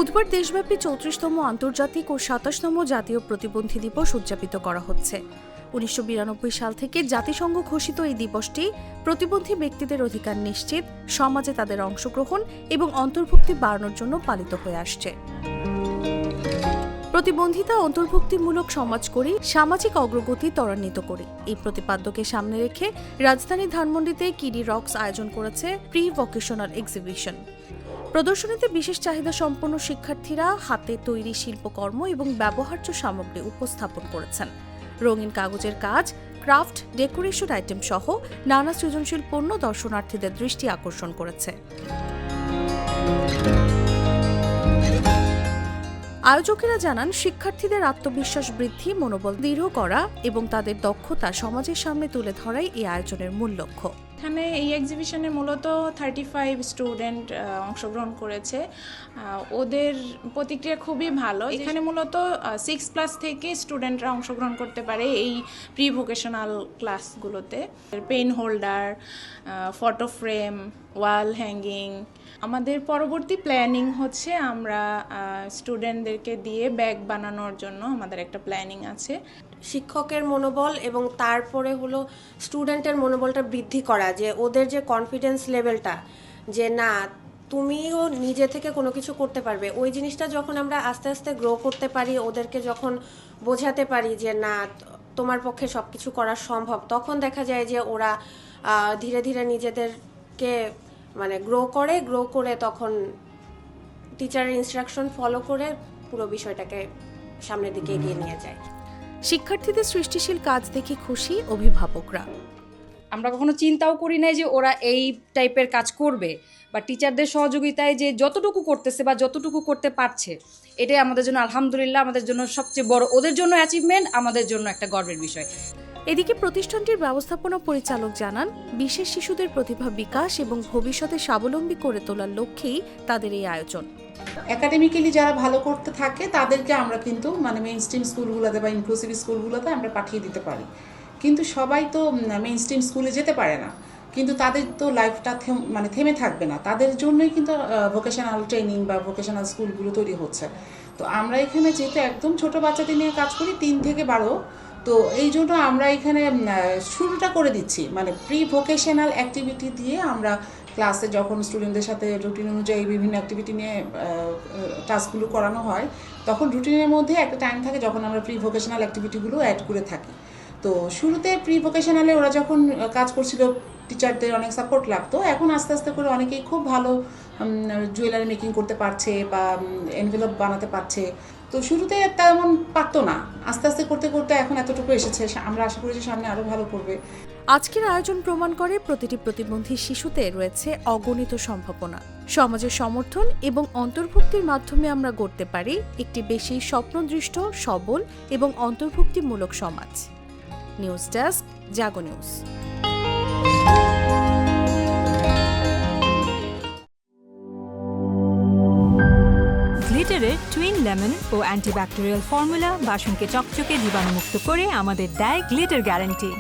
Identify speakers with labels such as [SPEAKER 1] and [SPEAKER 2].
[SPEAKER 1] বুধবার দেশব্যাপী 34তম আন্তর্জাতিক ও 27তম জাতীয় প্রতিবন্ধী দিবস উদযাপিত করা হচ্ছে। 1992 সাল থেকে জাতিসংঘ ঘোষিত এই দিবসটি প্রতিবন্ধী ব্যক্তিদের অধিকার নিশ্চিত, সমাজে তাদের অংশগ্রহণ এবং অন্তর্ভুক্তি বাড়ানোর জন্য পালিত হয়ে আসছে। প্রতিবন্ধিতা অন্তর্ভুক্তিমূলক সমাজ করি, সামাজিক অগ্রগতি ত্বরান্বিত করি, এই প্রতিপাদ্যকে সামনে রেখে রাজধানী ধানমন্ডিতে কিডি রক্স আয়োজন করেছে প্রি ভোকেশনাল এক্সিবিশন। প্রদর্শনীতে বিশেষ চাহিদা সম্পন্ন শিক্ষার্থীরা হাতে তৈরি শিল্পকর্ম এবং ব্যবহার্য সামগ্রী উপস্থাপন করেছেন। রঙিন কাগজের কাজ, ক্রাফট, ডেকোরেশন আইটেম সহ নানা সৃজনশীল পণ্য দর্শনার্থীদের দৃষ্টি আকর্ষণ করেছে। আয়োজকেরা জানান, শিক্ষার্থীদের আত্মবিশ্বাস বৃদ্ধি, মনোবল দৃঢ় করা এবং তাদের দক্ষতা সমাজের সামনে তুলে ধরাই এই আয়োজনের মূল লক্ষ্য।
[SPEAKER 2] এখানে এই এক্সিবিশনে মূলত 35 স্টুডেন্ট অংশগ্রহণ করেছে। ওদের প্রতিক্রিয়া খুবই ভালো। এখানে মূলত 6+ থেকে স্টুডেন্টরা অংশগ্রহণ করতে পারে এই প্রি ভোকেশনাল ক্লাসগুলোতে। Pen holder, photo frame, wall hanging. আমাদের পরবর্তী প্ল্যানিং হচ্ছে আমরা স্টুডেন্টদেরকে দিয়ে ব্যাগ বানানোর জন্য আমাদের একটা প্ল্যানিং আছে।
[SPEAKER 3] শিক্ষকের মনোবল এবং তারপরে হলো স্টুডেন্টের মনোবলটা বৃদ্ধি করা, যে ওদের যে কনফিডেন্স লেভেলটা, যে না তুমিও নিজে থেকে কোনো কিছু করতে পারবে, ওই জিনিসটা যখন আমরা আস্তে আস্তে গ্রো করতে পারি, ওদেরকে যখন বোঝাতে পারি যে না তোমার পক্ষে সব কিছু করা সম্ভব, তখন দেখা যায় যে ওরা ধীরে ধীরে নিজেদেরকে গ্রো করে তখন টিচারের ইনস্ট্রাকশন ফলো করে পুরো বিষয়টাকে সামনের দিকে এগিয়ে নিয়ে যায়।
[SPEAKER 1] শিক্ষার্থীদের সৃষ্টিশীল কাজ দেখে খুশি অভিভাবকরা।
[SPEAKER 4] আমরা কখনো চিন্তাও করি নাই যে ওরা এই টাইপের কাজ করবে, বা টিচারদের সহযোগিতায় যে যতটুকু করতেছে বা যতটুকু করতে পারছে, এটাই আমাদের জন্য আলহামদুলিল্লাহ, আমাদের জন্য সবচেয়ে বড়, ওদের জন্য অ্যাচিভমেন্ট, আমাদের জন্য একটা গর্বের বিষয়।
[SPEAKER 1] এদিকে প্রতিষ্ঠানটির ব্যবস্থাপনা পরিচালক জানান, বিশেষ শিশুদের প্রতিভা বিকাশ এবং ভবিষ্যতে স্বাবলম্বী করে তোলার লক্ষ্যেই তাদের এই আয়োজন।
[SPEAKER 5] একাডেমিক্যালি যারা ভালো করতে থাকে তাদেরকে আমরা কিন্তু মেইন স্ট্রিম স্কুলগুলোতে বা ইনক্লুসিভ স্কুলগুলোতে আমরা পাঠিয়ে দিতে পারি, কিন্তু সবাই তো মেইন স্ট্রিম স্কুলে যেতে পারে না, কিন্তু তাদের তো লাইফটা থেমে থাকবে না, তাদের জন্যই কিন্তু ভোকেশনাল ট্রেনিং বা ভোকেশনাল স্কুলগুলো তৈরি হচ্ছে। তো আমরা এখানে যেহেতু একদম ছোট বাচ্চাদের নিয়ে কাজ করি, 3 থেকে 12, তো এই জন্য আমরা এখানে শুরুটা করে দিচ্ছি, প্রি ভোকেশনাল অ্যাক্টিভিটি দিয়ে আমরা ক্লাসে যখন স্টুডেন্টদের সাথে রুটিন অনুযায়ী বিভিন্ন অ্যাক্টিভিটি নিয়ে টাস্কগুলো করানো হয়, তখন রুটিনের মধ্যে একটা টাইম থাকে যখন আমরা প্রি ভোকেশনাল অ্যাক্টিভিটিগুলো অ্যাড করে থাকি। তো শুরুতে প্রি ভোকেশনালে ওরা যখন কাজ করছিল টিচারদের অনেক সাপোর্ট লাগতো, এখন আস্তে আস্তে করে অনেকেই খুব ভালো জুয়েলারি মেকিং করতে পারছে বা এনভেলপ বানাতে পারছে। তো শুরুতে তেমন পারতো না, আস্তে আস্তে করতে করতে এখন এতটুকু এসেছে। আমরা আশা করি যে সামনে আরও ভালো করবে।
[SPEAKER 1] আজকের আয়োজন প্রমাণ করে প্রতিটি প্রতিবন্ধী শিশুতে রয়েছে অগণিত সম্ভাবনা। সমাজের সমর্থন এবং অন্তর্ভুক্তির মাধ্যমে আমরা গড়তে পারি একটি বেশি স্বপ্নদৃষ্ট, সবল এবং অন্তর্ভুক্তিমূলক সমাজ। নিউজ ডেস্ক, জাগো নিউজ।
[SPEAKER 6] গ্লিটারের টুইন লেমন ও অ্যান্টিব্যাকটেরিয়াল ফর্মুলা বাসনকে চকচকে জীবাণুমুক্ত করে আমাদের দেয় গ্লিটার গ্যারান্টি।